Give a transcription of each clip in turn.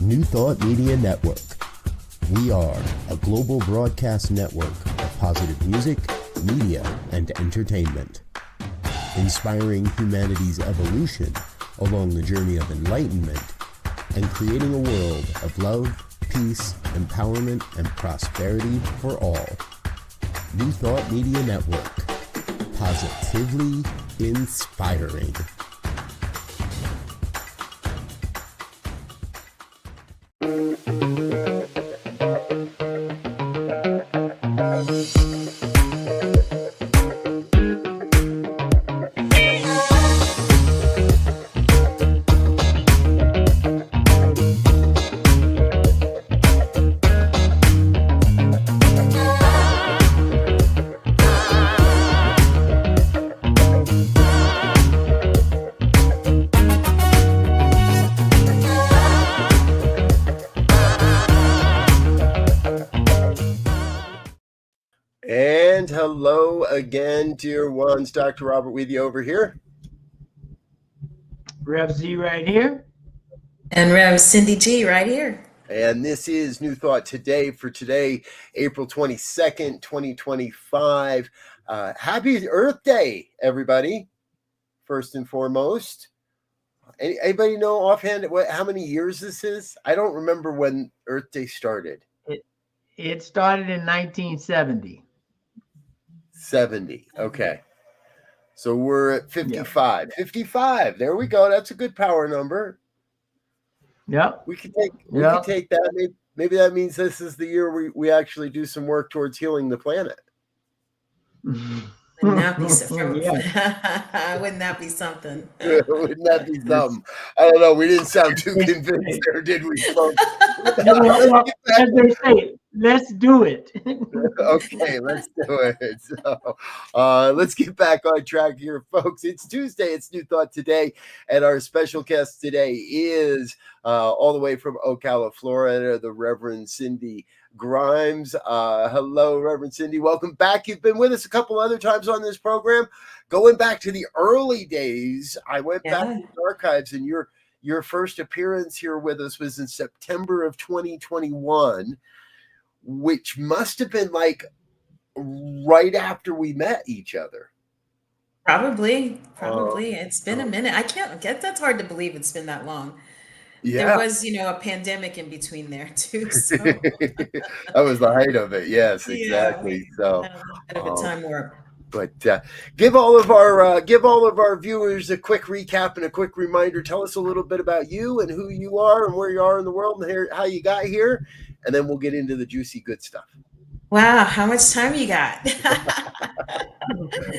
New Thought Media Network. We are a global broadcast network of positive music, media, and entertainment, inspiring humanity's evolution along the journey of enlightenment and creating a world of love, peace, empowerment, and prosperity for all. New Thought Media Network. Positively inspiring. And hello again, dear ones. Dr. Robert with you over here. Rev Z right here. And Rev Cindy G right here. And this is New Thought Today for today, April 22nd, 2025. Happy Earth Day, everybody, first and foremost. Anybody know offhand how many years this is? I don't remember when Earth Day started. It started in 1970. 70. Okay. So we're at 55. Yep. 55. There we go. That's a good power number. Yep. We can take that. Maybe that means this is the year we actually do some work towards healing the planet. Wouldn't that be something? Wouldn't that be something? Wouldn't that be something? I don't know. We didn't sound too convinced there, did we, folks? As they say, let's do it. Okay, let's do it. So let's get back on track here, folks. It's Tuesday. It's New Thought Today. And our special guest today is all the way from Ocala, Florida, the Reverend Cindy Grimes. Hello, Reverend Cindy. Welcome back. You've been with us a couple other times on this program. Going back to the early days, I went back to the archives, and your first appearance here with us was in September of 2021, which must have been like right after we met each other. Probably. It's been a minute. I can't get, that's hard to believe it's been that long. Yeah. There was, a pandemic in between there too. So. That was the height of it. Yes, exactly. So a bit of a time warp. But give all of our viewers a quick recap and a quick reminder. Tell us a little bit about you and who you are and where you are in the world and how you got here, and then we'll get into the juicy good stuff. Wow, how much time you got?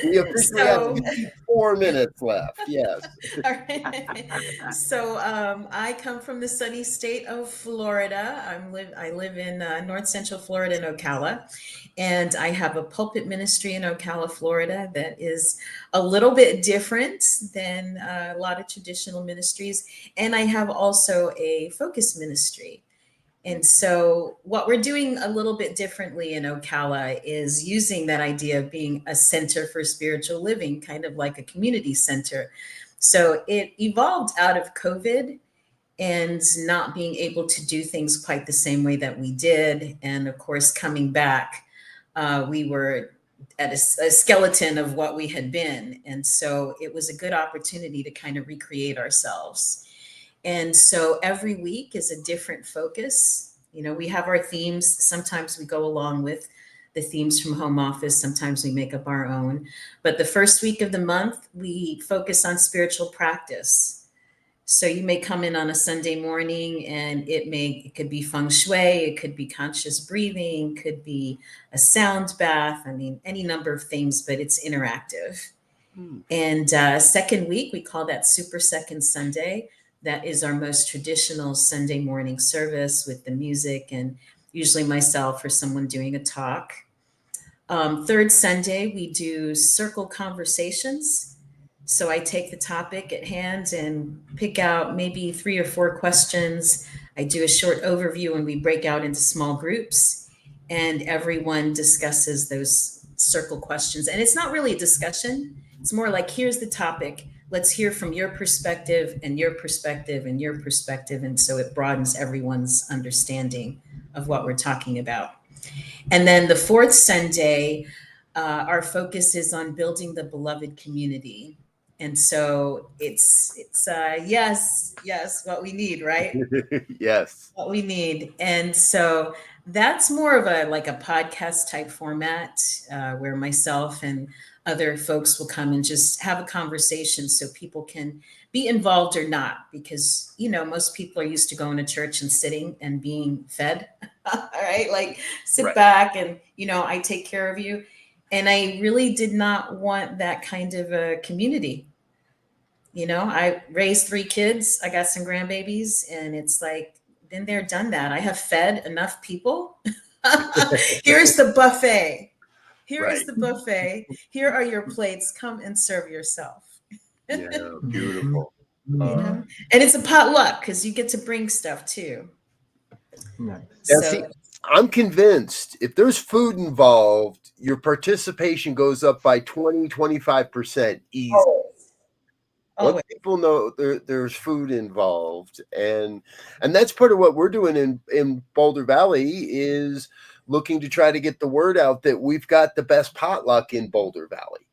We officially have 4 minutes left. Yes. All right. So I come from the sunny state of Florida. I live in North Central Florida in Ocala, and I have a pulpit ministry in Ocala, Florida that is a little bit different than a lot of traditional ministries. And I have also a focus ministry. And so what we're doing a little bit differently in Ocala is using that idea of being a center for spiritual living, kind of like a community center. So it evolved out of COVID and not being able to do things quite the same way that we did. And of course, coming back, we were at a skeleton of what we had been. And so it was a good opportunity to kind of recreate ourselves. And so every week is a different focus. We have our themes. Sometimes we go along with the themes from home office. Sometimes we make up our own. But the first week of the month, we focus on spiritual practice. So you may come in on a Sunday morning and it could be feng shui, it could be conscious breathing, could be a sound bath. Any number of things, but it's interactive. And second week, we call that Super Second Sunday. That is our most traditional Sunday morning service with the music and usually myself or someone doing a talk. Third Sunday, we do circle conversations. So I take the topic at hand and pick out maybe 3 or 4 questions. I do a short overview and we break out into small groups and everyone discusses those circle questions. And it's not really a discussion. It's more like, here's the topic. let's hear from your perspective and your perspective and your perspective. And so it broadens everyone's understanding of what we're talking about. And then the fourth Sunday, our focus is on building the beloved community. And so it's yes, what we need, right? Yes. What we need. And so that's more of a like a podcast type format where myself and other folks will come and just have a conversation so people can be involved or not, because most people are used to going to church and sitting and being fed. All right, like sit Right. back and I take care of you. And I really did not want that kind of a community. I raised 3 kids. I got some grandbabies, and it's like, been there, done that. I have fed enough people. Here's the buffet. Here is Right. the buffet. Here are your plates. Come and serve yourself. Yeah. Beautiful. And it's a potluck because you get to bring stuff too. Nice. Now, So, see, I'm convinced if there's food involved, your participation goes up by 20, 25% easy. Once always. people know there's food involved, and that's part of what we're doing in Boulder Valley, is looking to try to get the word out that we've got the best potluck in Boulder Valley.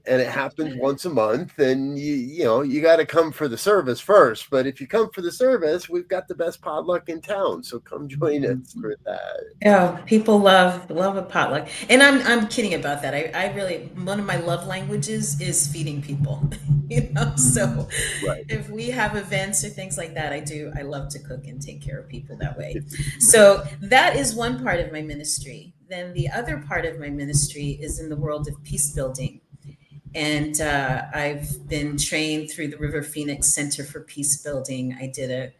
And it happens once a month, and you got to come for the service first. But if you come for the service, we've got the best potluck in town, so come join us for that. Yeah, people love a potluck, and I'm kidding about that. I really, one of my love languages is feeding people. So Right. if we have events or things like that, I love to cook and take care of people that way. So that is one part of my ministry. Then the other part of my ministry is in the world of peace building. And I've been trained through the River Phoenix Center for Peace Building. I did a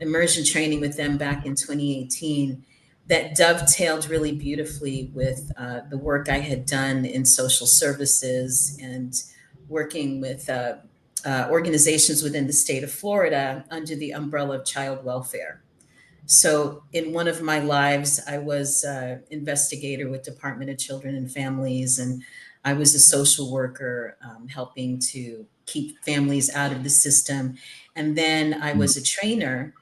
immersion training with them back in 2018 that dovetailed really beautifully with the work I had done in social services and working with organizations within the state of Florida under the umbrella of child welfare. So in one of my lives, I was investigator with Department of Children and Families, and I was a social worker helping to keep families out of the system. And then I was a trainer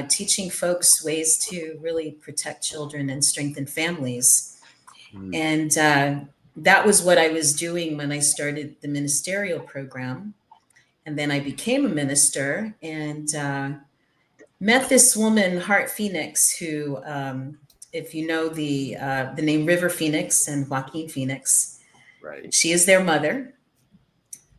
teaching folks ways to really protect children and strengthen families. And that was what I was doing when I started the ministerial program. And then I became a minister and met this woman, Heart Phoenix, who, if you know the name River Phoenix and Joaquin Phoenix, Right. she is their mother.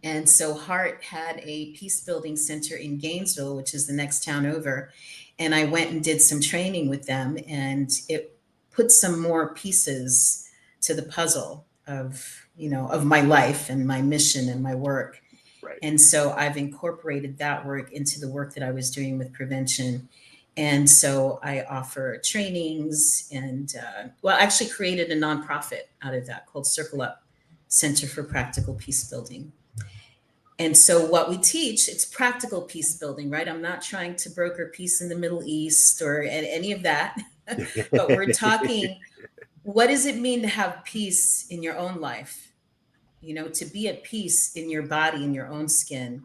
And so Heart had a peace building center in Gainesville, which is the next town over. And I went and did some training with them, and it put some more pieces to the puzzle of my life and my mission and my work. Right. And so I've incorporated that work into the work that I was doing with prevention. And so I offer trainings and, actually created a nonprofit out of that called Circle Up Center for Practical Peace Building. And so what we teach, it's practical peace building, right? I'm not trying to broker peace in the Middle East or any of that, but we're talking, what does it mean to have peace in your own life? To be at peace in your body, in your own skin,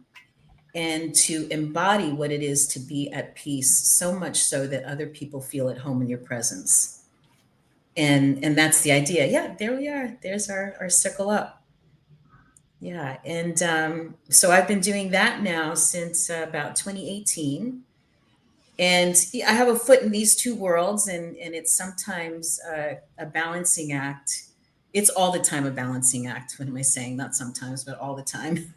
and to embody what it is to be at peace, so much so that other people feel at home in your presence. And that's the idea. Yeah, there we are. There's our Circle Up. Yeah. And so I've been doing that now since about 2018. And I have a foot in these two worlds, and it's sometimes a balancing act. It's all the time a balancing act. What am I saying? Not sometimes, but all the time.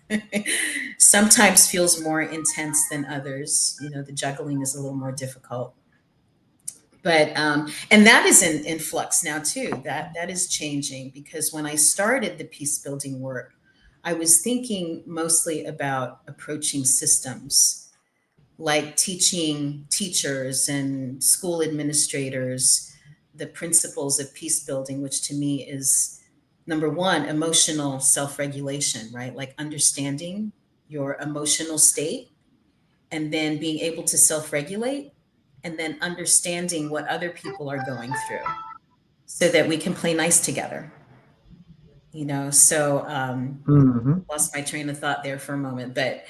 Sometimes feels more intense than others. The juggling is a little more difficult. But and that is in flux now too. That is changing, because when I started the peace building work, I was thinking mostly about approaching systems, like teaching teachers and school administrators the principles of peace building, which to me is number one, emotional self-regulation, right? Like understanding your emotional state and then being able to self-regulate, and then understanding what other people are going through so that we can play nice together. So Mm-hmm. lost my train of thought there for a moment, but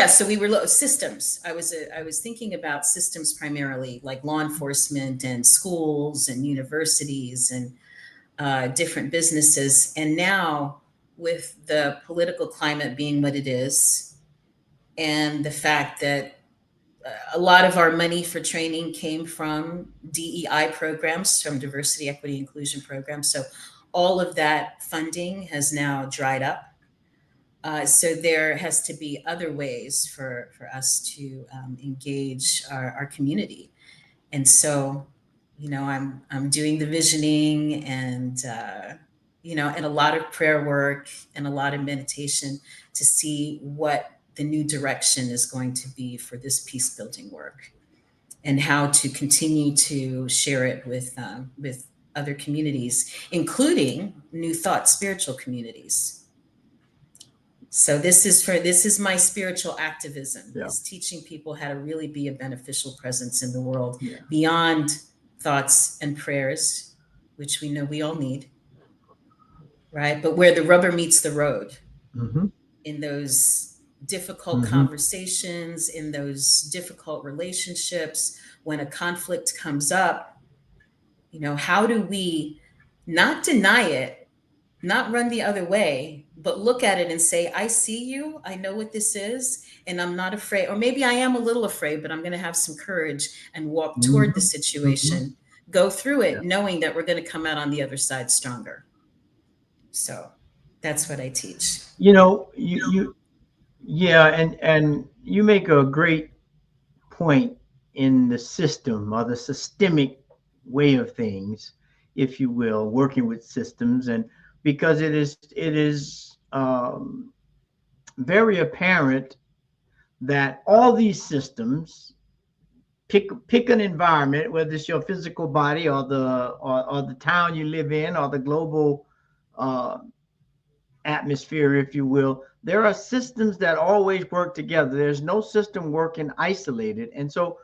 so we were systems. I was thinking about systems primarily, like law enforcement and schools and universities and different businesses. And now, with the political climate being what it is, and the fact that a lot of our money for training came from DEI programs, from diversity, equity, inclusion programs. So all of that funding has now dried up. So there has to be other ways for us to engage our community. And so, I'm doing the visioning and and a lot of prayer work and a lot of meditation to see what the new direction is going to be for this peace building work, and how to continue to share it with other communities, including New Thought spiritual communities. So this is my spiritual activism, Yeah. is teaching people how to really be a beneficial presence in the world, Yeah. beyond thoughts and prayers, which we know we all need, right? But where the rubber meets the road, Mm-hmm. in those difficult Mm-hmm. conversations, in those difficult relationships, when a conflict comes up, how do we not deny it, not run the other way, but look at it and say, I see you, I know what this is, and I'm not afraid. Or maybe I am a little afraid, but I'm going to have some courage and walk toward the Mm-hmm. Mm-hmm. situation, go through Yeah. it, knowing that we're going to come out on the other side stronger. So that's what I teach. You yeah, and you make a great point in the system or the systemic way of things, if you will, working with systems, and because it is very apparent that all these systems pick an environment, whether it's your physical body or the town you live in or the global uh, atmosphere, if you will. There are systems that always work together. There's no system working isolated, and so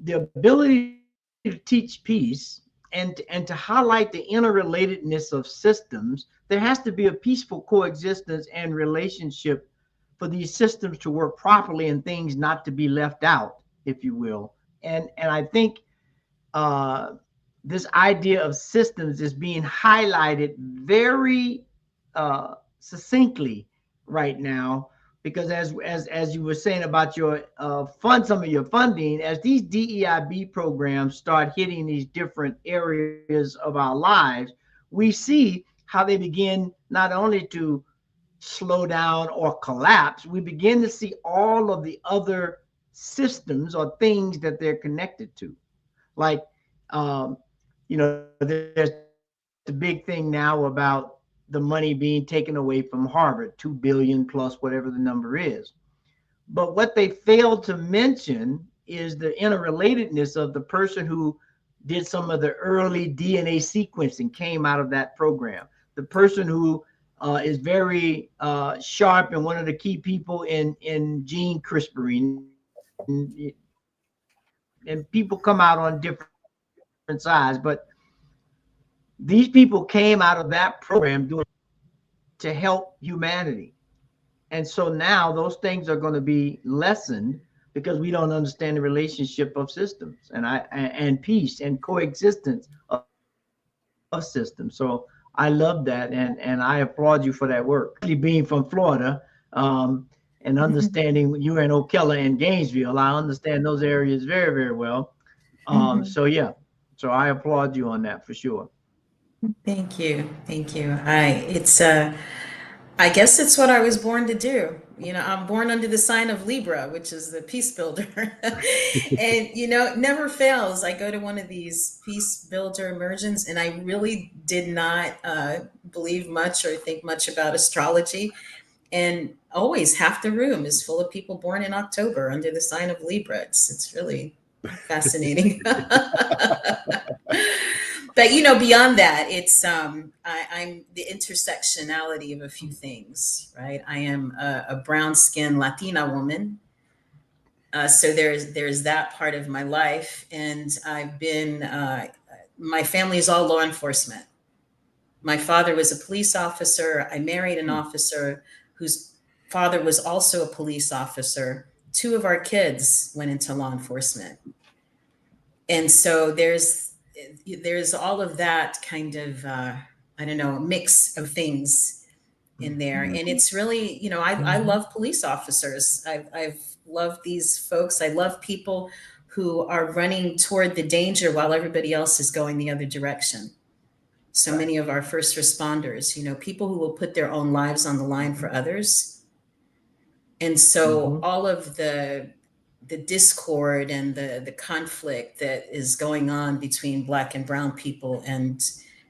the ability to teach peace and to highlight the interrelatedness of systems, there has to be a peaceful coexistence and relationship for these systems to work properly and things not to be left out, if you will. And I think uh, this idea of systems is being highlighted very succinctly right now, because as you were saying about your some of your funding, as these DEIB programs start hitting these different areas of our lives, we see how they begin not only to slow down or collapse, we begin to see all of the other systems or things that they're connected to. Like, um, there's the big thing now about the money being taken away from Harvard, 2 billion plus whatever the number is. But what they failed to mention is the interrelatedness of the person who did some of the early DNA sequencing, came out of that program. The person who is very sharp and one of the key people in gene CRISPRing, and people come out on different sides, but these people came out of that program doing to help humanity. And so now those things are going to be lessened because we don't understand the relationship of systems and peace and coexistence of systems. So I love that, and I applaud you for that work. Especially being from Florida, and understanding you're in Ocala and Gainesville, I understand those areas very, very well. So yeah, so I applaud you on that for sure. Thank you. Thank you. I guess it's what I was born to do. I'm born under the sign of Libra, which is the peace builder. And, it never fails. I go to one of these peace builder immersions, and I really did not believe much or think much about astrology. And always half the room is full of people born in October under the sign of Libra. It's really fascinating. But beyond that, it's I'm the intersectionality of a few things, right? I am a brown skinned Latina woman. So there's that part of my life, and I've been my family is all law enforcement. My father was a police officer. I married an officer whose father was also a police officer. Two of our kids went into law enforcement. And so there's all of that kind of I don't know, mix of things in there. And it's really, you know, I love police officers. I've loved these folks. I love people who are running toward the danger while everybody else is going the other direction. So many of our first responders, you know, people who will put their own lives on the line for others. And so all of the discord and the conflict that is going on between Black and brown people and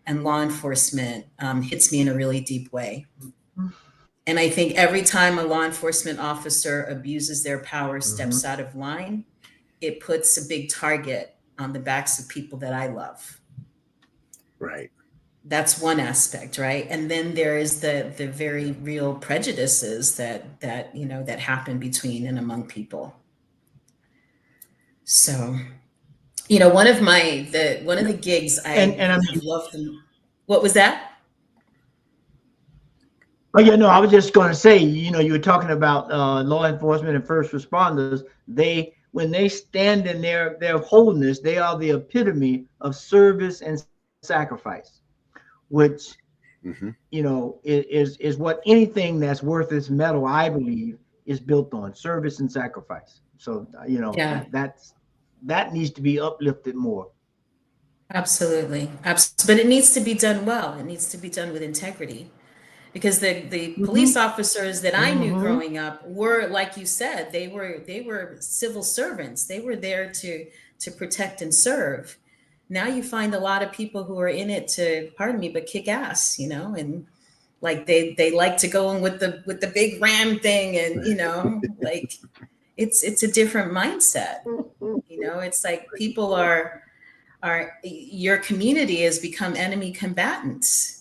law enforcement hits me in a really deep way. And I think every time a law enforcement officer abuses their power, steps out of line, it puts a big target on the backs of people that I love. Right. That's one aspect, right? And then there is the very real prejudices that you know that happen between and among people. So, you know, one of the gigs I love them. What was that? Oh yeah, no, I was just going to say, you know, you were talking about law enforcement and first responders. When they stand in their wholeness, they are the epitome of service and sacrifice, which you know is what anything that's worth its metal, I believe, is built on: service and sacrifice. So you know, that needs to be uplifted more. Absolutely. But it needs to be done well. It needs to be done with integrity. Because the police officers that I knew growing up were, like you said, they were civil servants. They were there to protect and serve. Now you find a lot of people who are in it to, pardon me, but kick ass, you know, and like they like to go in with the big ram thing, and you know, like it's a different mindset. You know, it's like people are your community has become enemy combatants.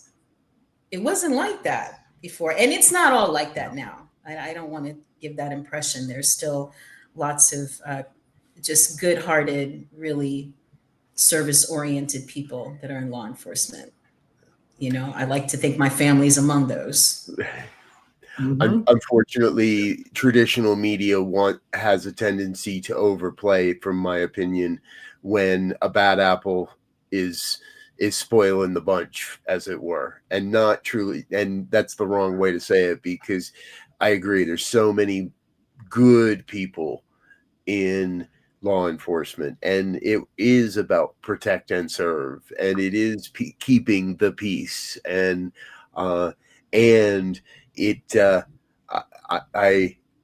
It wasn't like that before. And it's not all like that now. I don't want to give that impression. There's still lots of just good-hearted, really service-oriented people that are in law enforcement. You know, I like to think my family's among those. Unfortunately, traditional media has a tendency to overplay, from my opinion, when a bad apple is spoiling the bunch, as it were, and not truly. And that's the wrong way to say it, because I agree, there's so many good people in law enforcement, and it is about protect and serve, and it is keeping the peace, and it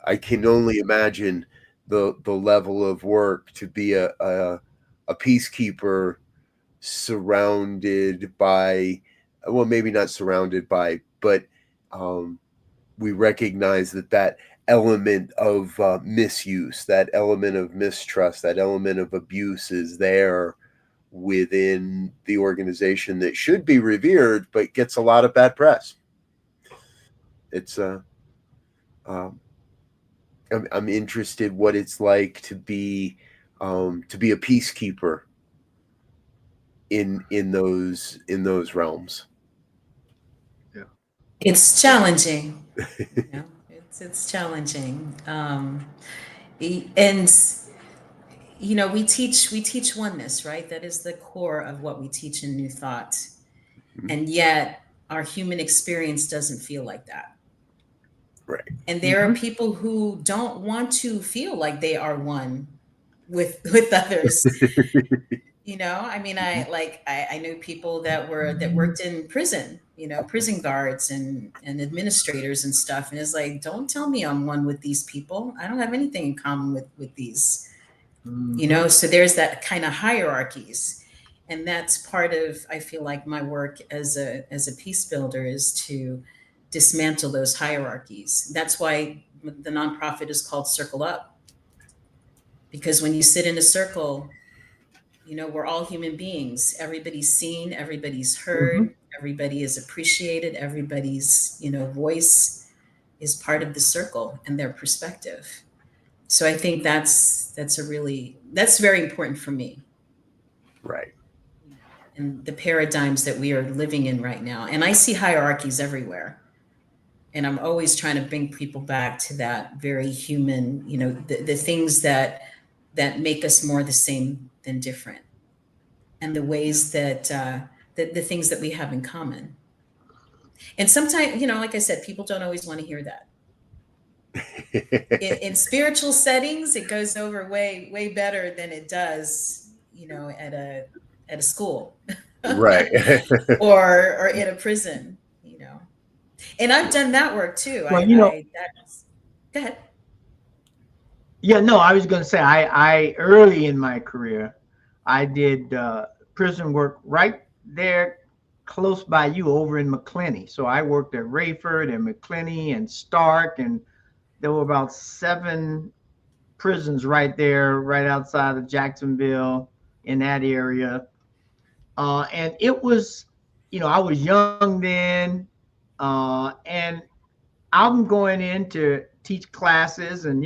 I can only imagine the level of work to be a peacekeeper, surrounded by, well, maybe not surrounded by, but we recognize that element of misuse, that element of mistrust, that element of abuse is there within the organization that should be revered, but gets a lot of bad press. It's I'm interested what it's like to be a peacekeeper in those realms. Yeah, it's challenging. You know, it's challenging, and you know, we teach oneness, right? That is the core of what we teach in New Thought, and yet our human experience doesn't feel like that. Right. And there are people who don't want to feel like they are one with others. You know, I mean, I knew people that worked in prison, you know, prison guards and administrators and stuff. And it's like, don't tell me I'm one with these people. I don't have anything in common with these, you know. So there's that kind of hierarchies. And that's part of, I feel like, my work as a peace builder is to dismantle those hierarchies. That's why the nonprofit is called Circle Up. Because when you sit in a circle, you know, we're all human beings. Everybody's seen, everybody's heard, everybody is appreciated, everybody's, you know, voice is part of the circle and their perspective. So I think that's very important for me. Right. and the paradigms that we are living in right now. And I see hierarchies everywhere. And I'm always trying to bring people back to that very human, the things that make us more the same than different, and the ways that the things that we have in common. And sometimes, like I said, people don't always want to hear that. In spiritual settings, it goes over way better than it does, at a school, Right. or in a prison, And I've done that work too. Well, Go ahead. Yeah, no, I was going to say, I early in my career, I did prison work right there close by you over in McClenny. So I worked at Rayford and McClenny and Stark, and there were about 7 prisons right there, right outside of Jacksonville in that area. And it was, I was young then, and I'm going in to teach classes, and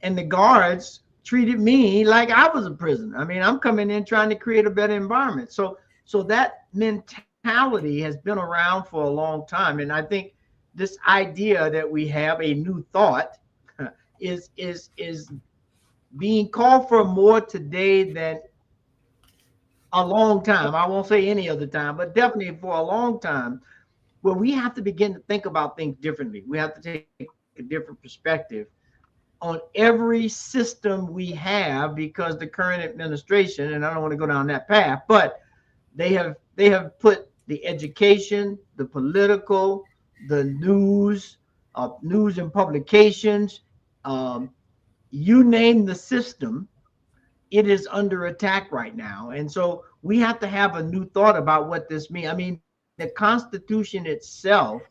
and the guards treated me like I was a prisoner. I mean, I'm coming in trying to create a better environment. So that mentality has been around for a long time. And I think this idea that we have a new thought is being called for more today than a long time. I won't say any other time, but definitely for a long time, where we have to begin to think about things differently. We have to take a different perspective on every system we have, because the current administration, and I don't want to go down that path, but they have put the education, the political, the news and publications, you name the system, it is under attack right now. And so we have to have a new thought about what this means. I mean, the Constitution itself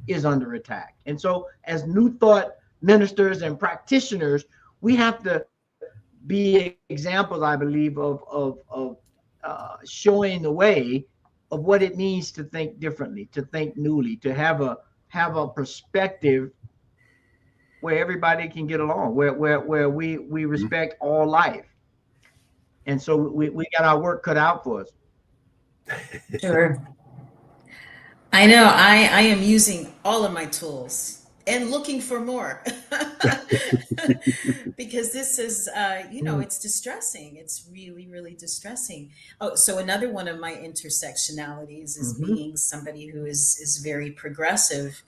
is under attack. And so as new thought ministers and practitioners, we have to be examples, I believe, of showing the way of what it means to think differently, to think newly, to have a perspective where everybody can get along, where we respect all life. And so we got our work cut out for us. Sure. I know. I am using all of my tools and looking for more because this is, it's distressing. It's really, really distressing. Oh, so another one of my intersectionalities is being somebody who is very progressive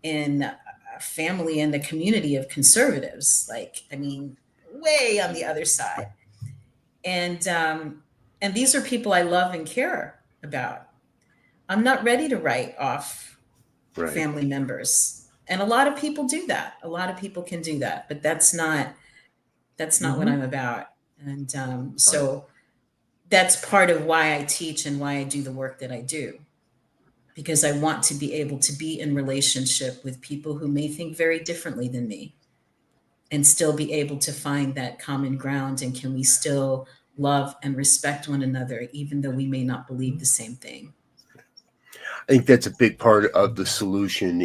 in a family and the community of conservatives. Way on the other side. And these are people I love and care about. I'm not ready to write off family members. And a lot of people do that. A lot of people can do that, but that's not what I'm about. And so that's part of why I teach and why I do the work that I do, because I want to be able to be in relationship with people who may think very differently than me and still be able to find that common ground. And can we still love and respect one another, even though we may not believe the same thing? I think that's a big part of the solution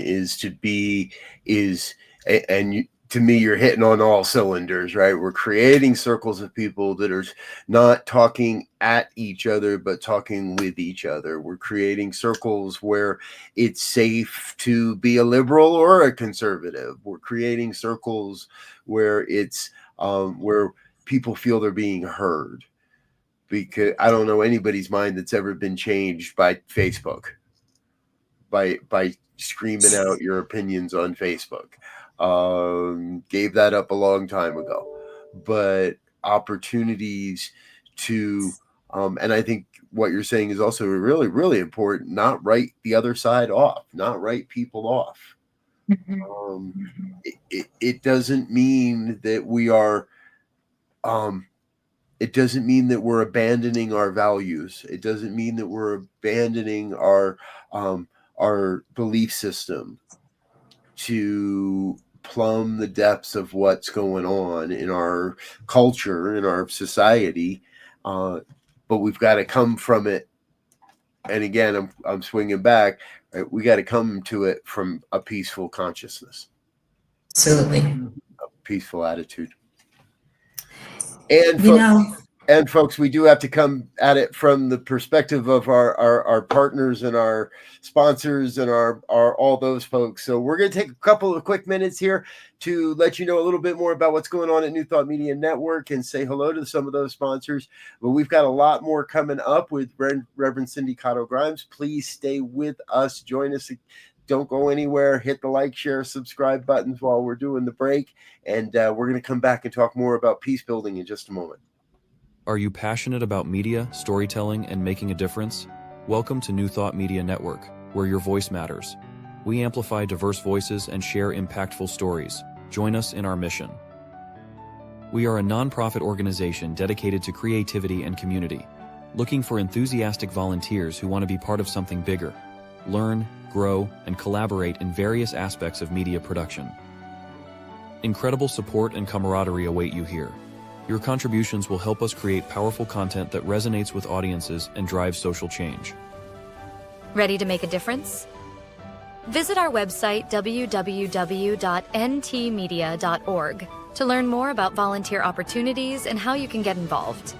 to me, you're hitting on all cylinders, right? We're creating circles of people that are not talking at each other, but talking with each other. We're creating circles where it's safe to be a liberal or a conservative. We're creating circles where it's where people feel they're being heard. Because I don't know anybody's mind that's ever been changed by Facebook. By screaming out your opinions on Facebook. Gave that up a long time ago. But opportunities to, and I think what you're saying is also really, really important, not write the other side off, not write people off. It doesn't mean that we are, it doesn't mean that we're abandoning our values. It doesn't mean that we're abandoning our belief system to plumb the depths of what's going on in our culture, in our society. But we've got to come from it. And again, I'm swinging back. Right? We got to come to it from a peaceful consciousness. Absolutely. A peaceful attitude. And And folks, we do have to come at it from the perspective of our partners and our sponsors and our all those folks. So we're going to take a couple of quick minutes here to let you know a little bit more about what's going on at New Thought Media Network and say hello to some of those sponsors. But we've got a lot more coming up with Reverend Cindy Cotto Grimes. Please stay with us. Join us. Don't go anywhere. Hit the like, share, subscribe buttons while we're doing the break. And we're going to come back and talk more about peace building in just a moment. Are you passionate about media, storytelling, and making a difference? Welcome to New Thought Media Network, where your voice matters. We amplify diverse voices and share impactful stories. Join us in our mission. We are a nonprofit organization dedicated to creativity and community, looking for enthusiastic volunteers who want to be part of something bigger, learn, grow, and collaborate in various aspects of media production. Incredible support and camaraderie await you here. Your contributions will help us create powerful content that resonates with audiences and drives social change. Ready to make a difference? Visit our website www.ntmedia.org to learn more about volunteer opportunities and how you can get involved.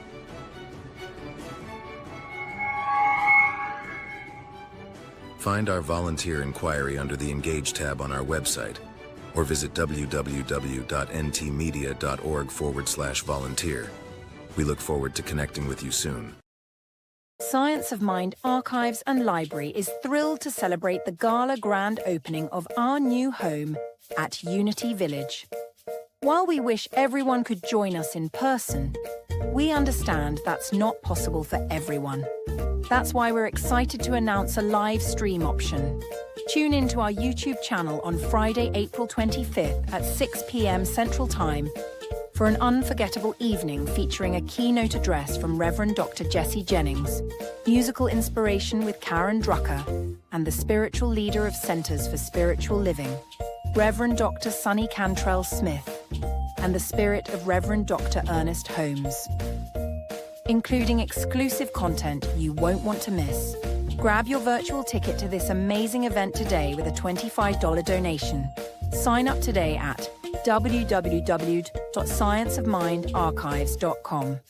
Find our volunteer inquiry under the Engage tab on our website, or visit www.ntmedia.org/volunteer. We look forward to connecting with you soon. Science of Mind Archives and Library is thrilled to celebrate the gala grand opening of our new home at Unity Village. While we wish everyone could join us in person, we understand that's not possible for everyone. That's why we're excited to announce a live stream option. Tune in to our YouTube channel on Friday, April 25th at 6 p.m. Central Time for an unforgettable evening featuring a keynote address from Reverend Dr. Jesse Jennings, musical inspiration with Karen Drucker, and the spiritual leader of Centers for Spiritual Living, Reverend Dr. Sonny Cantrell Smith, and the spirit of Reverend Dr. Ernest Holmes. Including exclusive content you won't want to miss. Grab your virtual ticket to this amazing event today with a $25 donation. Sign up today at www.scienceofmindarchives.com.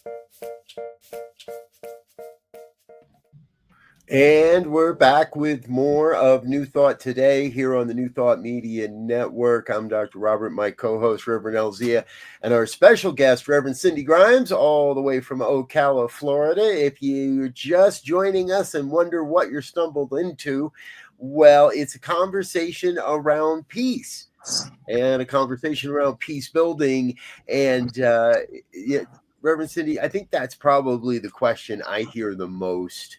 And we're back with more of New Thought today here on the New Thought Media Network. I'm Dr. Robert, my co-host, Reverend Elzia, and our special guest, Reverend Cindy Grimes, all the way from Ocala, Florida. If you're just joining us and wonder what you're stumbled into, well, it's a conversation around peace and a conversation around peace building. And Reverend Cindy, I think that's probably the question I hear the most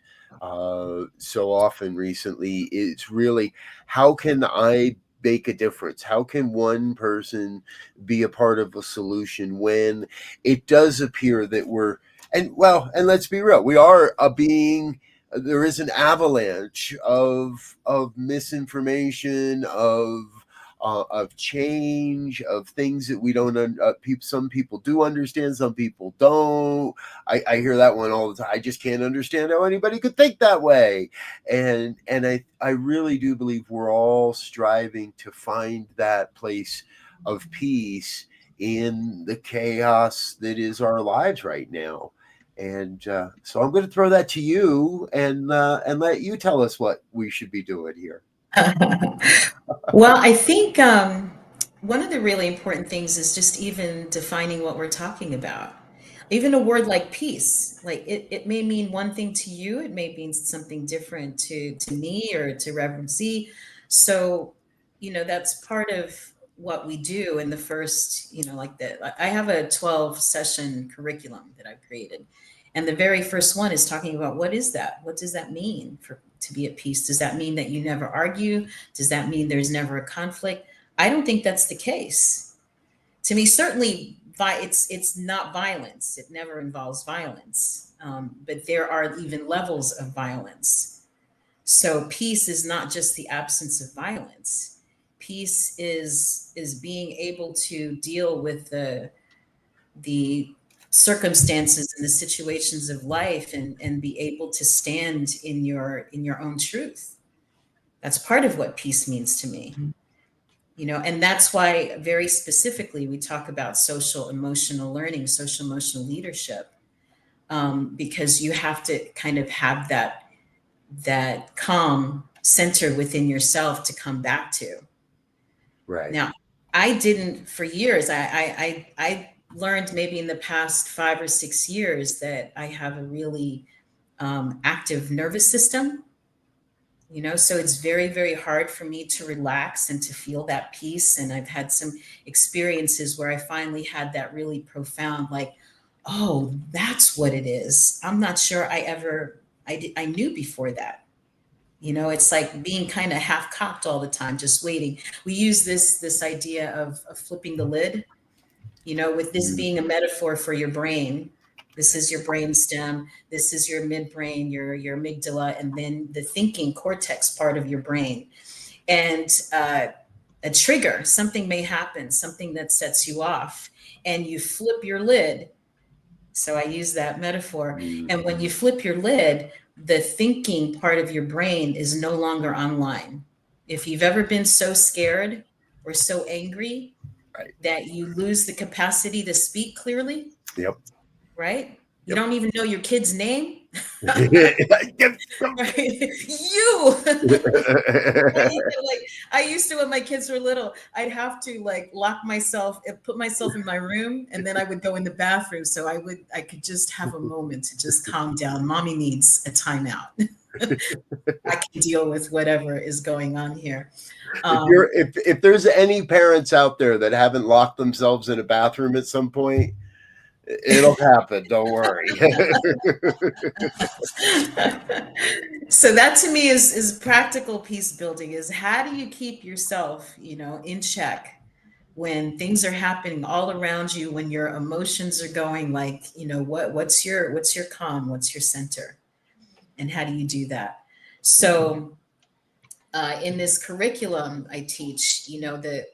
so often recently. It's really, how can I make a difference? How can one person be a part of a solution when it does appear that and let's be real, we are there is an avalanche of misinformation, of change, of things that we don't. Some people do understand, some people don't. I hear that one all the time. I just can't understand how anybody could think that way. And I really do believe we're all striving to find that place of peace in the chaos that is our lives right now. And so I'm going to throw that to you and let you tell us what we should be doing here. Well, I think one of the really important things is just even defining what we're talking about. Even a word like peace, like it may mean one thing to you, it may mean something different to me or to Reverend Z. So, that's part of what we do in the first, I have a 12-session curriculum that I've created. And the very first one is talking about, what is that? What does that mean to be at peace? Does that mean that you never argue? Does that mean there's never a conflict? I don't think that's the case. To me, certainly, it's not violence. It never involves violence. But there are even levels of violence. So peace is not just the absence of violence. Peace is being able to deal with the circumstances and the situations of life and be able to stand in your own truth. That's part of what peace means to me. And that's why very specifically we talk about social emotional learning, social emotional leadership, because you have to kind of have that calm center within yourself to come back to. Right. Now, I didn't for years. I learned maybe in the past 5 or 6 years that I have a really active nervous system. So it's very, very hard for me to relax and to feel that peace. And I've had some experiences where I finally had that really profound, like, oh, that's what it is. I'm not sure I knew before that. It's like being kind of half cocked all the time, just waiting. We use this idea of flipping the lid, with this being a metaphor for your brain. This is your brain stem. This is your midbrain, your amygdala, and then the thinking cortex part of your brain. And a trigger, something may happen, something that sets you off, and you flip your lid. So I use that metaphor. And when you flip your lid, the thinking part of your brain is no longer online. If you've ever been so scared or so angry that you lose the capacity to speak clearly, Yep. right? You don't even know your kid's name. Right? You. I used to, when my kids were little, I'd have to lock myself and put myself in my room, and then I would go in the bathroom so I could just have a moment to just calm down. Mommy needs a timeout. I can deal with whatever is going on here. If there's any parents out there that haven't locked themselves in a bathroom at some point, it'll happen. Don't worry. So that to me is practical peace building, is how do you keep yourself, in check when things are happening all around you, when your emotions are going what's your calm, what's your center, and how do you do that? So in this curriculum I teach, the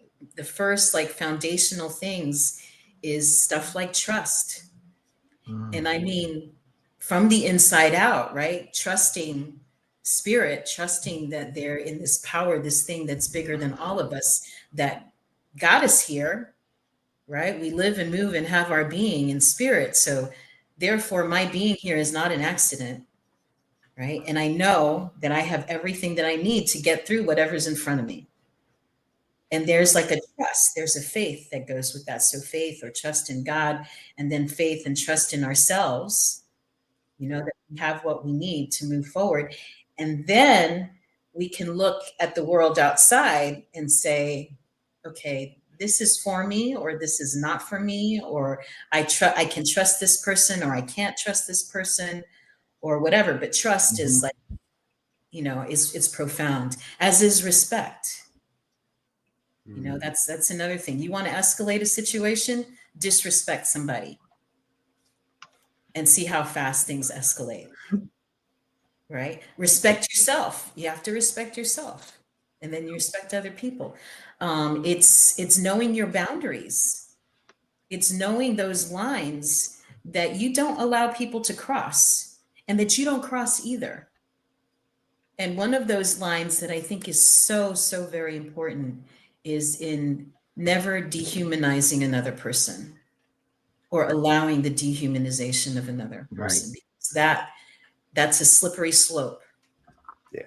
first foundational things is stuff like trust. And I mean, from the inside out, right? Trusting spirit, trusting that they're in this power, this thing that's bigger than all of us, that got us here, right? We live and move and have our being in spirit. So therefore, my being here is not an accident, right? And I know that I have everything that I need to get through whatever's in front of me. And there's a trust, there's a faith that goes with that. So faith or trust in God, and then faith and trust in ourselves, that we have what we need to move forward. And then we can look at the world outside and say, okay, this is for me, or this is not for me, or I can trust this person, or I can't trust this person, or whatever. But trust is it's profound, as is respect. That's another thing. You want to escalate a situation, disrespect somebody and see how fast things escalate, right? Respect yourself. You have to respect yourself, and then you respect other people. It's knowing your boundaries. It's knowing those lines that you don't allow people to cross, and that you don't cross either. And one of those lines that I think is so, so very important is in never dehumanizing another person or allowing the dehumanization of another person. Right. Because that's a slippery slope. Yeah.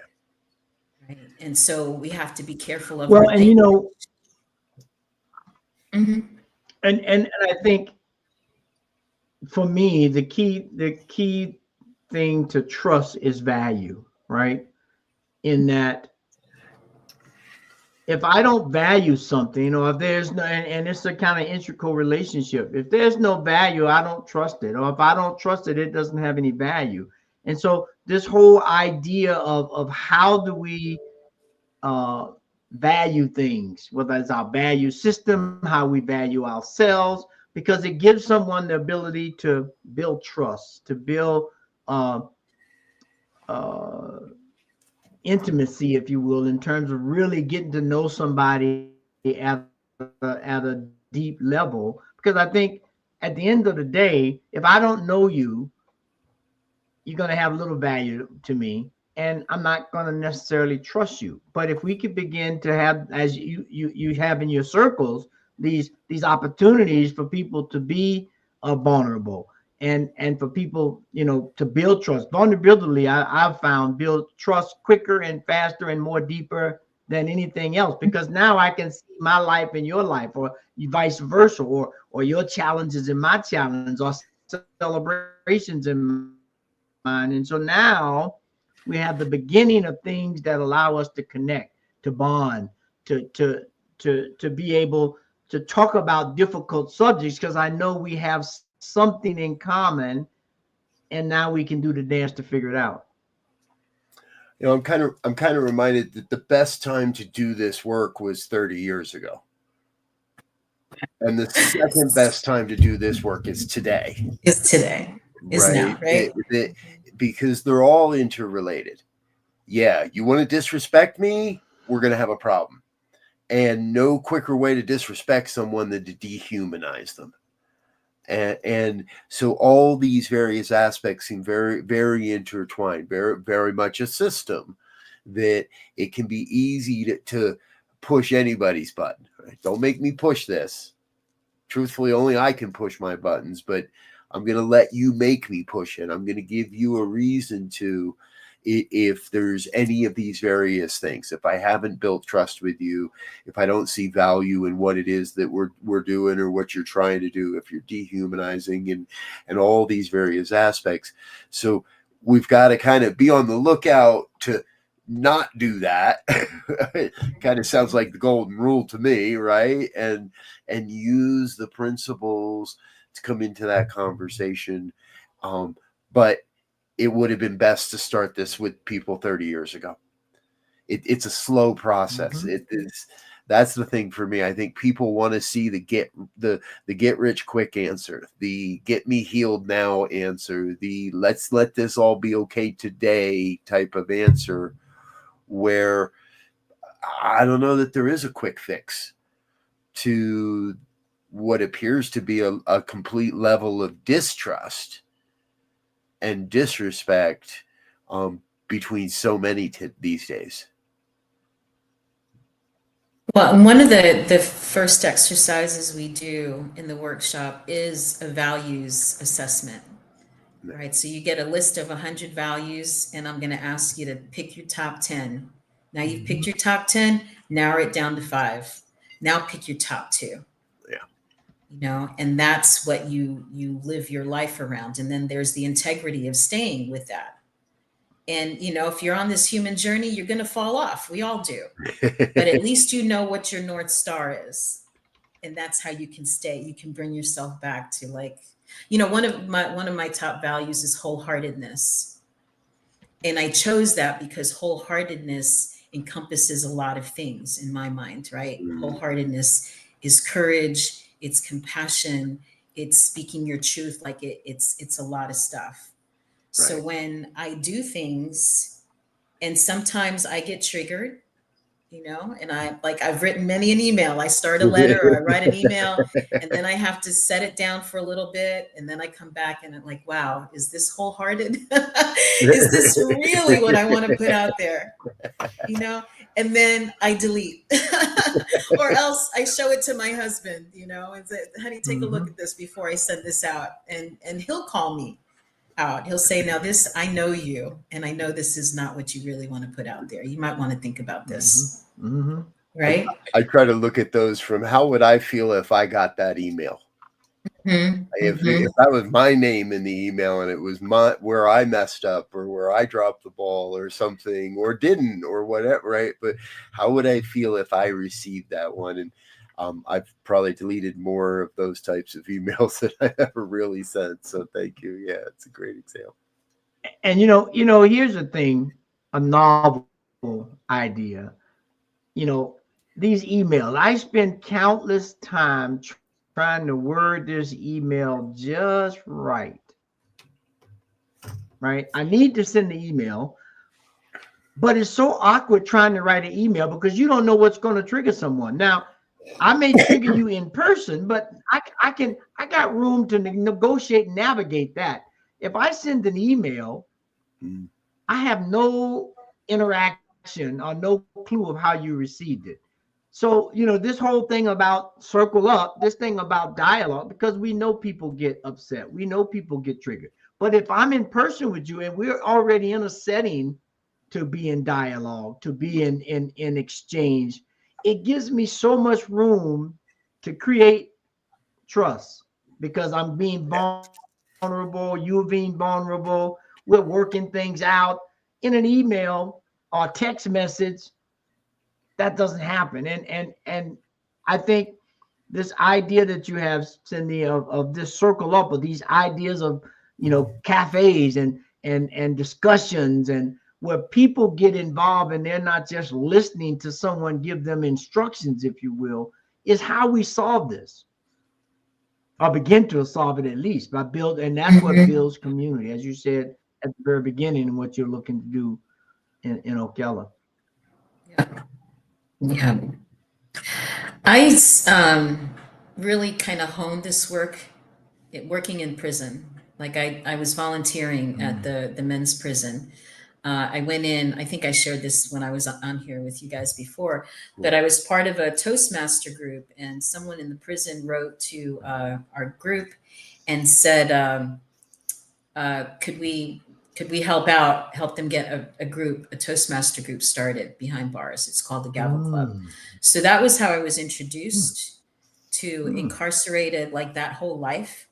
Right. And so we have to be careful of. Well, and mm-hmm. and I think for me, the key thing to trust is value, right? In that, if I don't value something, or if there's no, and it's a kind of integral relationship. If there's no value, I don't trust it. Or if I don't trust it, it doesn't have any value. And so this whole idea of how do we value things, whether it's our value system, how we value ourselves, because it gives someone the ability to build trust, to build intimacy, if you will, in terms of really getting to know somebody at a deep level. Because I think at the end of the day, if I don't know you, you're going to have little value to me, and I'm not going to necessarily trust you. But if we could begin to have, as you have in your circles, these opportunities for people to be vulnerable and for people, to build trust. Vulnerability, I've found, build trust quicker and faster and more deeper than anything else, because now I can see my life in your life, or vice versa, or your challenges in my challenge, or celebrations in mine. And so now we have the beginning of things that allow us to connect, to bond, to be able to talk about difficult subjects, because I know we have something in common, and now we can do the dance to figure it out. I'm kind of reminded that the best time to do this work was 30 years ago. And the second best time to do this work is today. Is today. Is right? now, right? Because they're all interrelated. Yeah, you want to disrespect me, we're going to have a problem. And no quicker way to disrespect someone than to dehumanize them. And so all these various aspects seem very, very intertwined, very, very much a system that it can be easy to push anybody's button. Right? Don't make me push this. Truthfully, only I can push my buttons, but I'm going to let you make me push it. I'm going to give you a reason to, if there's any of these various things. If I haven't built trust with you, if I don't see value in what it is that we're doing or what you're trying to do, if you're dehumanizing and all these various aspects. So we've got to kind of be on the lookout to not do that. It kind of sounds like the golden rule to me, right? And use the principles to come into that conversation. But it would have been best to start this with people 30 years ago. It's a slow process. Mm-hmm. It is. That's the thing for me. I think people want to see the get rich quick answer, the get me healed now answer, the let's let this all be okay today type of answer, where I don't know that there is a quick fix to what appears to be a complete level of distrust and disrespect between so many these days. Well, and one of the first exercises we do in the workshop is a values assessment, right? So you get a list of 100 values, and I'm going to ask you to pick your top 10. Now you've picked your top 10, narrow it down to 5. Now pick your top 2. And that's what you live your life around. And then there's the integrity of staying with that. And, if you're on this human journey, you're going to fall off. We all do. But at least you know what your North Star is. And that's how you can stay. You can bring yourself back to, one of my top values is wholeheartedness. And I chose that because wholeheartedness encompasses a lot of things in my mind, right? Mm-hmm. Wholeheartedness is courage. It's compassion. It's speaking your truth. It's a lot of stuff. Right. So when I do things, and sometimes I get triggered, and I've written many an email. I start a letter or I write an email, and then I have to set it down for a little bit. And then I come back and I'm like, wow, is this wholehearted? Is this really what I want to put out there? And then I delete or else I show it to my husband, and say, honey, take a look at this before I send this out. And he'll call me out. He'll say, now this, I know you, and I know this is not what you really want to put out there. You might want to think about this. Mm-hmm. Right. I try to look at those from how would I feel if I got that email? Mm-hmm. If that was my name in the email and it was where I messed up or where I dropped the ball or something or didn't or whatever, right? But how would I feel if I received that one? And I've probably deleted more of those types of emails than I ever really sent. So thank you. Yeah, it's a great example. And here's the thing, a novel idea. These emails, I spend countless time trying to word this email just right. I need to send the email, but it's so awkward trying to write an email because you don't know what's going to trigger someone. Now, I may trigger you in person, but I got room to negotiate and navigate that. If I send an email, I have no interaction or no clue of how you received it. So, this whole thing about circle up, this thing about dialogue, because we know people get upset. We know people get triggered. But if I'm in person with you and we're already in a setting to be in dialogue, to be in exchange, it gives me so much room to create trust because I'm being vulnerable, you being vulnerable, we're working things out. In an email or text message, that doesn't happen. And I think this idea that you have, Cindy, of this circle up, of these ideas of cafes and discussions, and where people get involved and they're not just listening to someone give them instructions, if you will, is how we solve this, or begin to solve it, at least by build. And that's what builds community, as you said at the very beginning, and what you're looking to do in Ocala. Yeah. I really kind of honed this working in prison. Like I was volunteering at the men's prison. I went in, I think I shared this when I was on here with you guys before, that I was part of a Toastmaster group, and someone in the prison wrote to our group and said, could we help them get a Toastmaster group started behind bars. It's called the Gavel Club. So that was how I was introduced to incarcerated, like that whole life.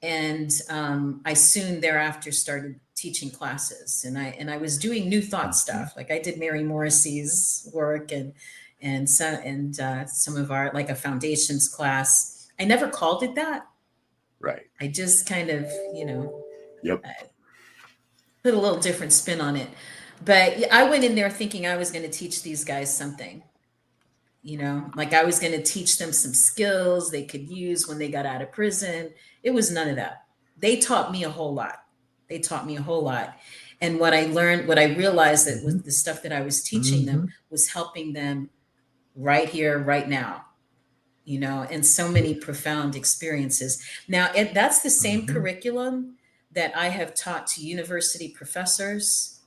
And I soon thereafter started teaching classes, and I was doing New Thought stuff. Like I did Mary Morrissey's work and some of our, like a foundations class. I never called it that. Right. I just kind of, Yep. put a little different spin on it. But I went in there thinking I was going to teach these guys something, like I was going to teach them some skills they could use when they got out of prison. It was none of that. They taught me a whole lot. And what I realized that with the stuff that I was teaching them was helping them right here, right now, and so many profound experiences. Now, that's the same curriculum that I have taught to university professors,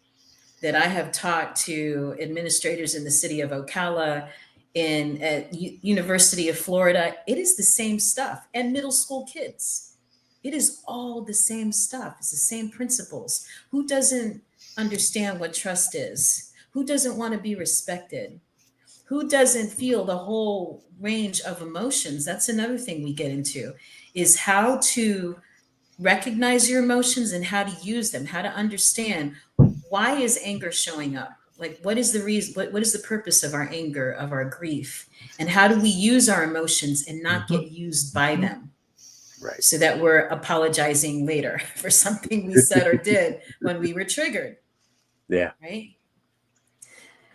that I have taught to administrators in the city of Ocala, at University of Florida. It is the same stuff. And middle school kids. It is all the same stuff. It's the same principles. Who doesn't understand what trust is? Who doesn't want to be respected? Who doesn't feel the whole range of emotions? That's another thing we get into, is how to recognize your emotions and how to use them, how to understand, why is anger showing up? Like, what is the reason? What is the purpose of our anger, of our grief? And how do we use our emotions and not get used by them? Right. So that we're apologizing later for something we said or did when we were triggered. Yeah. Right.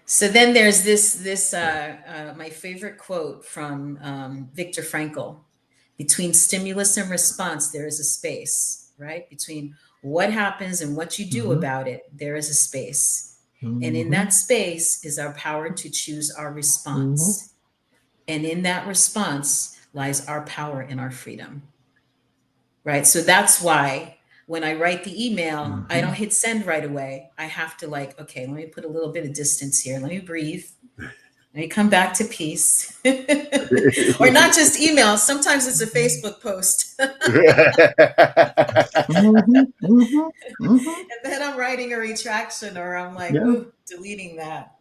So then there's this my favorite quote from Viktor Frankl: between stimulus and response, there is a space, right? Between what happens and what you do about it, there is a space. And in that space is our power to choose our response. And in that response lies our power and our freedom. Right? So that's why when I write the email, I don't hit send right away. I have to, like, okay, let me put a little bit of distance here. Let me breathe. Let me come back to peace. Or not just email. Sometimes it's a Facebook post. And then I'm writing a retraction, or I'm like, ooh, deleting that,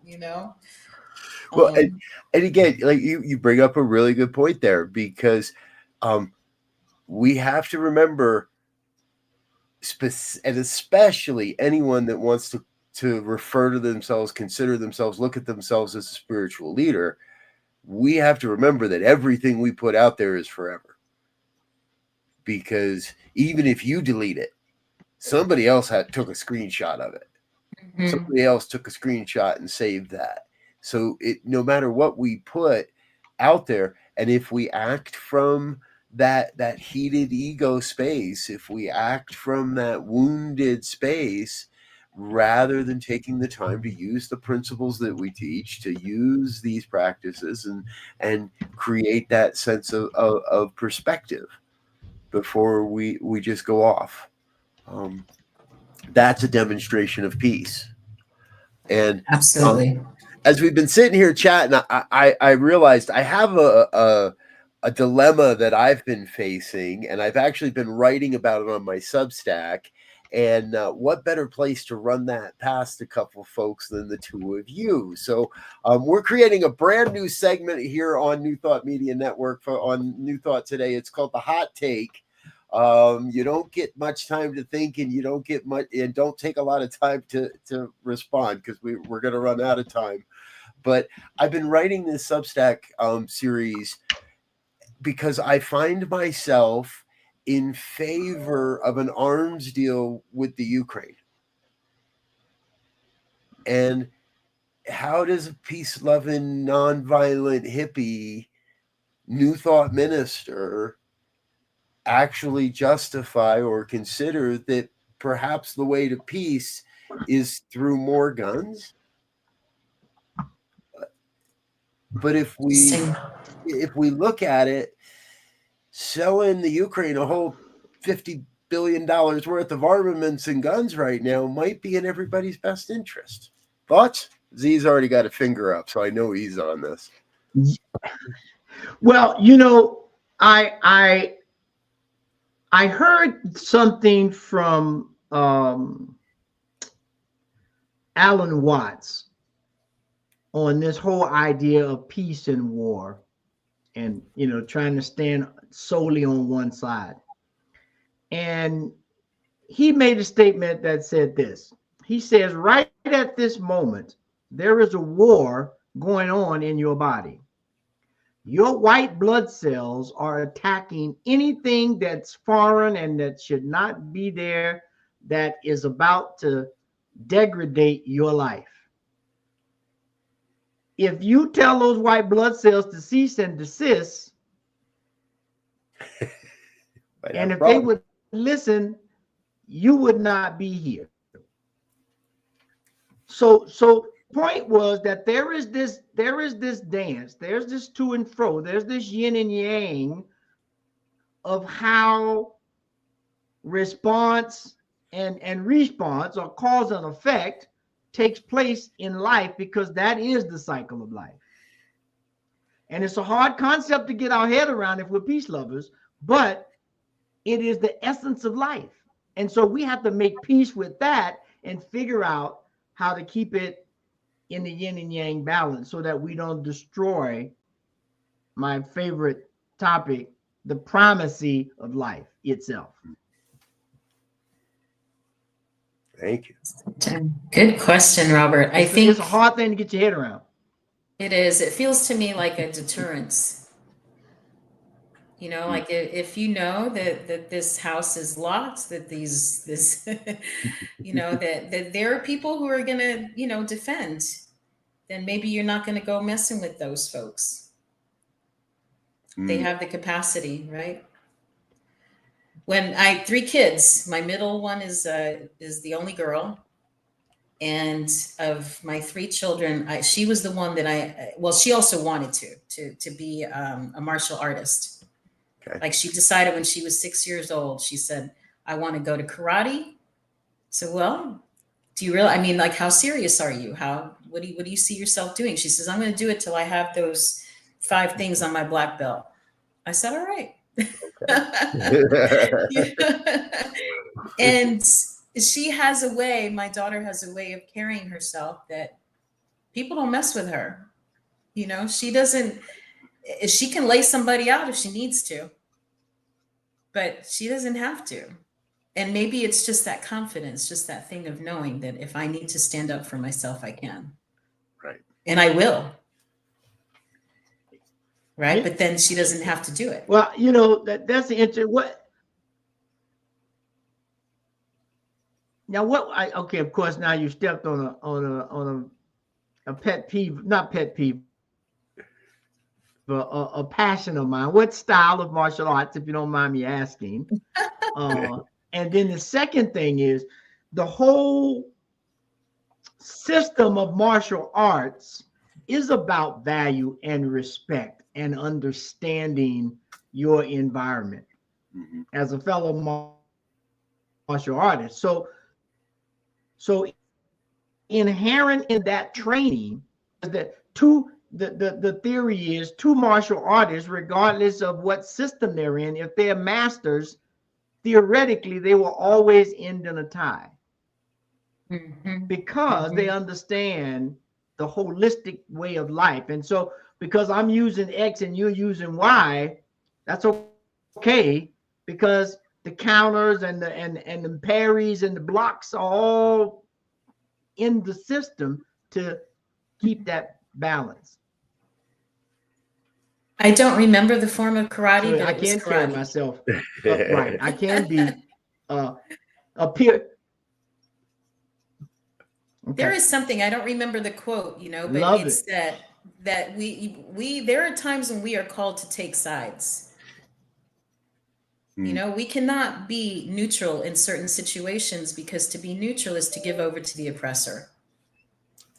Well, and again, like you bring up a really good point there, because we have to remember, and especially anyone that wants to refer to themselves, consider themselves, look at themselves as a spiritual leader, we have to remember that everything we put out there is forever. Because even if you delete it, somebody else took a screenshot of it. Somebody else took a screenshot and saved that. So no matter what we put out there, and if we act from that heated ego space, if we act from that wounded space, rather than taking the time to use the principles that we teach, to use these practices and create that sense of perspective before we just go off, that's a demonstration of peace. And absolutely. as we've been sitting here chatting, I realized I have a dilemma that I've been facing, and I've actually been writing about it on my Substack. And what better place to run that past a couple folks than the two of you? So we're creating a brand new segment here on New Thought Media Network on New Thought Today. It's called The Hot Take. You don't get much time to think, and you don't get much, and don't take a lot of time to respond, because we're going to run out of time. But I've been writing this Substack series because I find myself in favor of an arms deal with the Ukraine. And how does a peace-loving, nonviolent hippie, New Thought minister actually justify or consider that perhaps the way to peace is through more guns? But if we look at it, selling the Ukraine a whole $50 billion worth of armaments and guns right now might be in everybody's best interest. Thoughts? Z's already got a finger up, so I know he's on this. Well, I heard something from Alan Watts on this whole idea of peace and war, and trying to stand solely on one side. And he made a statement that said this. He says, right at this moment, there is a war going on in your body. Your white blood cells are attacking anything that's foreign and that should not be there, that is about to degrade your life. If you tell those white blood cells to cease and desist, and if they would listen, you would not be here. So point was that there is this dance, there's this to and fro, there's this yin and yang of how response and response, or cause and effect, takes place in life, because that is the cycle of life. And it's a hard concept to get our head around if we're peace lovers, but it is the essence of life. And so we have to make peace with that and figure out how to keep it in the yin and yang balance, so that we don't destroy my favorite topic, the primacy of life itself. Thank you. Good question, Robert. I think it's a hard thing to get your head around. It is. It feels to me like a deterrence. Like if you know that this house is locked, that that there are people who are gonna, defend, then maybe you're not gonna go messing with those folks. They have the capacity, right? When I had 3 kids, my middle one is the only girl, and of my 3 children, she was the one that she also wanted to be a martial artist. Okay. Like, she decided when she was 6 years old, she said, I want to go to karate. So, well, do you really, like, how serious are you? What do you see yourself doing? She says, I'm going to do it till I have those 5 things on my black belt. I said, all right. And she has a way, my daughter has a way of carrying herself that people don't mess with her. She doesn't, she can lay somebody out if she needs to, but she doesn't have to. And maybe it's just that confidence, just that thing of knowing that if I need to stand up for myself, I can. Right. And I will. Right. But then she doesn't have to do it. Well, that's the interesting. Okay, of course, now you stepped on a pet peeve, not pet peeve, but a passion of mine. What style of martial arts, if you don't mind me asking? And then the second thing is the whole system of martial arts is about value and respect and understanding your environment as a fellow martial artist. So inherent in that training the theory is two martial artists, regardless of what system they're in, if they're masters, theoretically they will always end in a tie, because they understand the holistic way of life. And so because I'm using X and you're using Y, that's okay, because the counters and the parries and the blocks are all in the system to keep that balance. I don't remember the form of karate, So but I it was can carry karate. myself upright. I can be appear. Okay. There is something, I don't remember the quote, but Love it's that we there are times when we are called to take sides. We cannot be neutral in certain situations, because to be neutral is to give over to the oppressor.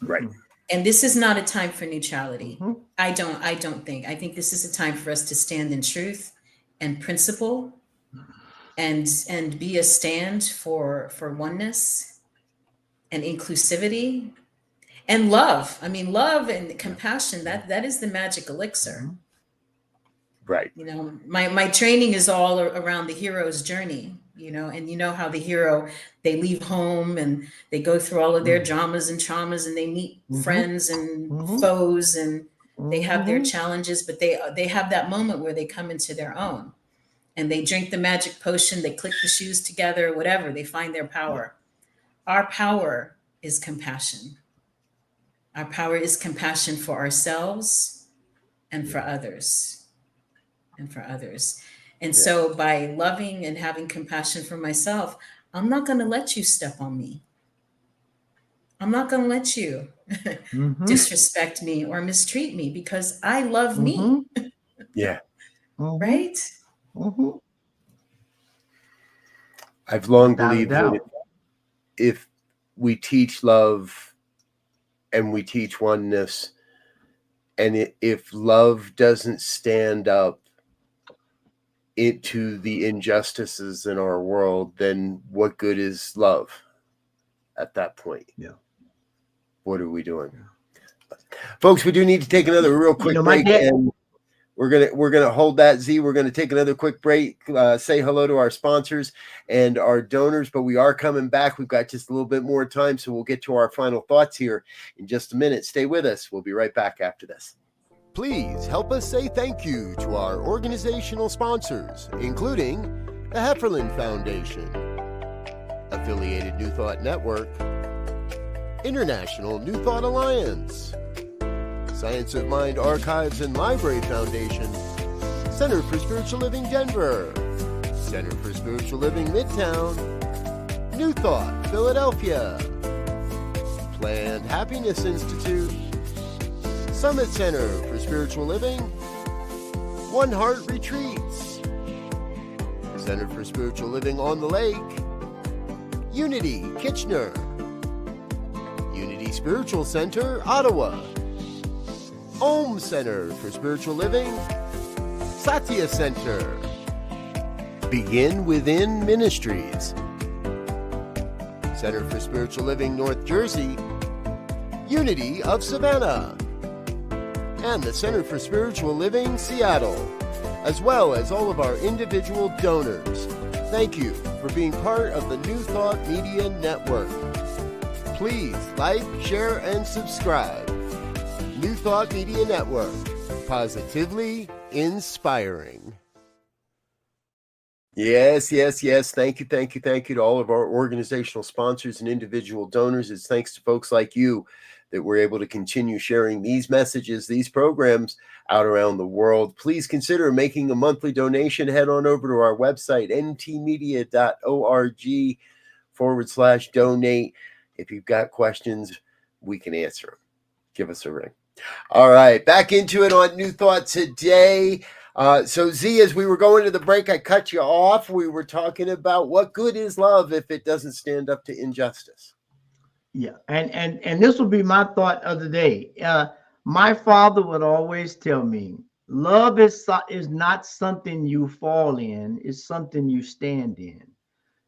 Right. And this is not a time for neutrality. I don't think. I think this is a time for us to stand in truth and principle, and be a stand for oneness and inclusivity and love. I mean, love and compassion, that is the magic elixir. Right. My training is all around the hero's journey, and how the hero, they leave home and they go through all of their dramas and traumas, and they meet friends and foes, and they have their challenges, but they have that moment where they come into their own, and they drink the magic potion, they click the shoes together, whatever, they find their power. Our power is compassion. Our power is compassion for ourselves and for others. And so by loving and having compassion for myself, I'm not going to let you step on me. I'm not going to let you disrespect me or mistreat me, because I love me. Yeah. Right? I've long believed that if we teach love and we teach oneness, and if love doesn't stand up into the injustices in our world, then what good is love at that point? Yeah. What are we doing? Folks, we do need to take another real quick break, and we're gonna hold that, Z. We're gonna take another quick break, say hello to our sponsors and our donors, but we are coming back. We've got just a little bit more time, so we'll get to our final thoughts here in just a minute. Stay with us. We'll be right back after this. Please help us say thank you to our organizational sponsors, including the Hefferland Foundation, Affiliated New Thought Network, International New Thought Alliance, Science of Mind Archives and Library Foundation, Center for Spiritual Living Denver, Center for Spiritual Living Midtown, New Thought Philadelphia, Planned Happiness Institute, Summit Center for Spiritual Living, One Heart Retreats, Center for Spiritual Living on the Lake, Unity Kitchener, Unity Spiritual Center Ottawa, Om Center for Spiritual Living, Satya Center, Begin Within Ministries, Center for Spiritual Living North Jersey, Unity of Savannah, and the Center for Spiritual Living Seattle, as well as all of our individual donors. Thank you for being part of the New Thought Media Network. Please like, share, and subscribe. New Thought Media Network, positively inspiring. Yes. Thank you to all of our organizational sponsors and individual donors. It's thanks to folks like you that we're able to continue sharing these messages, these programs out around the world. Please consider making a monthly donation. Head on over to our website, ntmedia.org/donate. If you've got questions, we can answer them. Give us a ring. All right, back into it on New Thought today. So Z, as we were going to the break, I cut you off. We were talking about what good is love if it doesn't stand up to injustice. Yeah, and this will be my thought of the day. My father would always tell me, love is not something you fall in, it's something you stand in.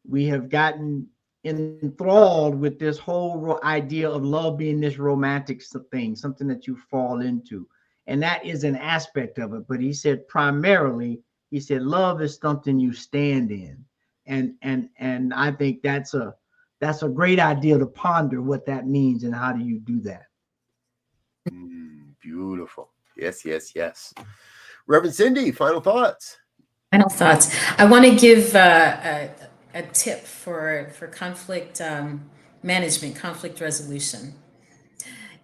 We have gotten enthralled with this whole idea of love being this romantic thing, something that you fall into. And that is an aspect of it. But he said primarily, he said love is something you stand in. And I think that's a great idea to ponder what that means and how do you do that. Beautiful. Yes, yes, yes. Reverend Cindy, final thoughts. Final thoughts. I want to give a tip for conflict management, conflict resolution.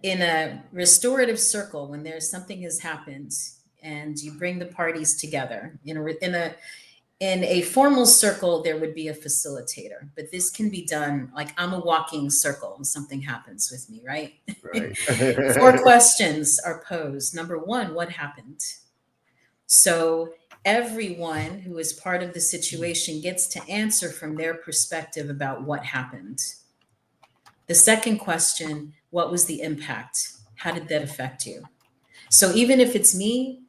In a restorative circle, when there's something has happened and you bring the parties together, in a formal circle, there would be a facilitator, but this can be done like I'm a walking circle and something happens with me, right? Right. 4 questions are posed. Number 1, what happened? So everyone who is part of the situation gets to answer from their perspective about what happened. The second question, what was the impact? How did that affect you? So even if it's me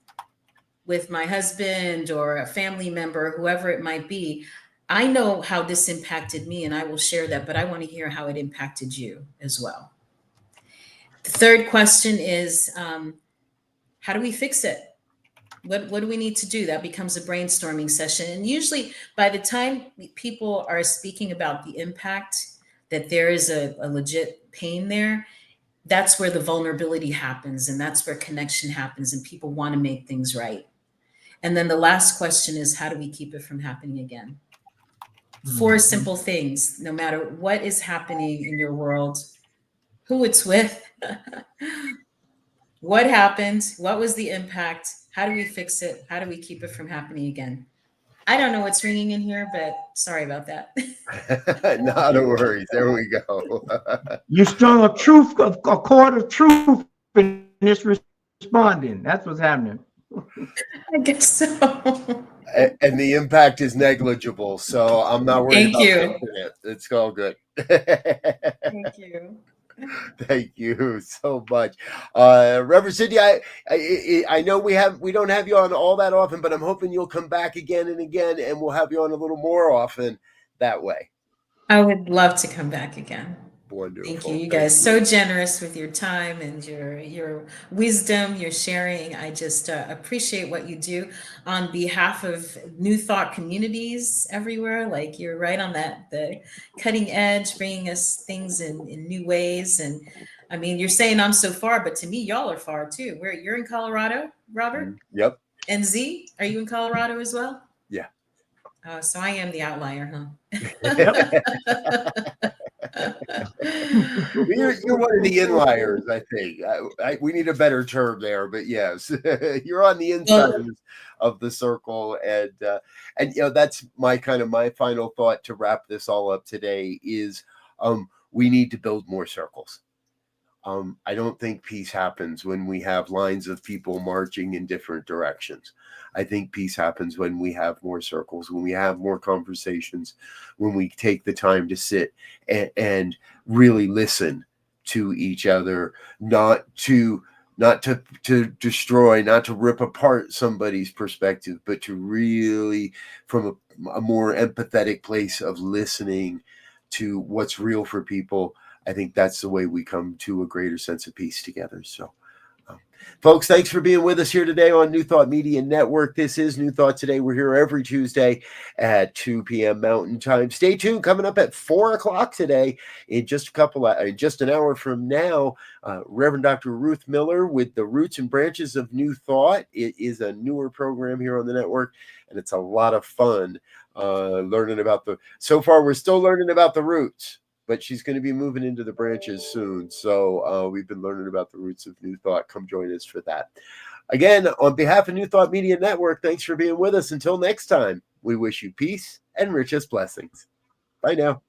with my husband or a family member, whoever it might be, I know how this impacted me and I will share that, but I want to hear how it impacted you as well. The third question is, how do we fix it? What do we need to do? That becomes a brainstorming session. And usually by the time people are speaking about the impact, that there is a legit pain there, that's where the vulnerability happens. And that's where connection happens and people want to make things right. And then the last question is, how do we keep it from happening again? 4 simple things, no matter what is happening in your world, who it's with, what happened, what was the impact, how do we fix it, how do we keep it from happening again? I don't know what's ringing in here, but sorry about that. Not a worries. There we go. You strung a chord of truth in this responding. That's what's happening. I guess so. And the impact is negligible, so I'm not worried about fixing it. It's all good. Thank you. Thank you so much, Reverend Cindy. I know we don't have you on all that often, but I'm hoping you'll come back again and again, and we'll have you on a little more often that way. I would love to come back again. Wonderful. Thank you. You guys so generous with your time and your wisdom, your sharing. I just appreciate what you do on behalf of New Thought communities everywhere. Like you're right on the cutting edge, bringing us things in new ways. And I mean, you're saying I'm so far, but to me, y'all are far too. You're in Colorado, Robert? Yep. And Z, are you in Colorado as well? Yeah. Oh, so I am the outlier, huh? You're one of the inliers, I think. We need a better term there, but yes, you're on the inside of the circle, and you know that's my final thought to wrap this all up today is we need to build more circles. I don't think peace happens when we have lines of people marching in different directions. I think peace happens when we have more circles, when we have more conversations, when we take the time to sit and really listen to each other, not to destroy, not to rip apart somebody's perspective, but to really, from a more empathetic place of listening to what's real for people. I think that's the way we come to a greater sense of peace together. So, folks, thanks for being with us here today on New Thought Media Network. This is New Thought Today. We're here every Tuesday at 2 p.m. Mountain Time. Stay tuned. Coming up at 4 o'clock today, in just an hour from now, Reverend Dr. Ruth Miller with the Roots and Branches of New Thought. It is a newer program here on the network, and it's a lot of fun learning about so far we're still learning about the roots, but she's going to be moving into the branches soon. So we've been learning about the roots of New Thought. Come join us for that. Again, on behalf of New Thought Media Network, thanks for being with us. Until next time, we wish you peace and richest blessings. Bye now.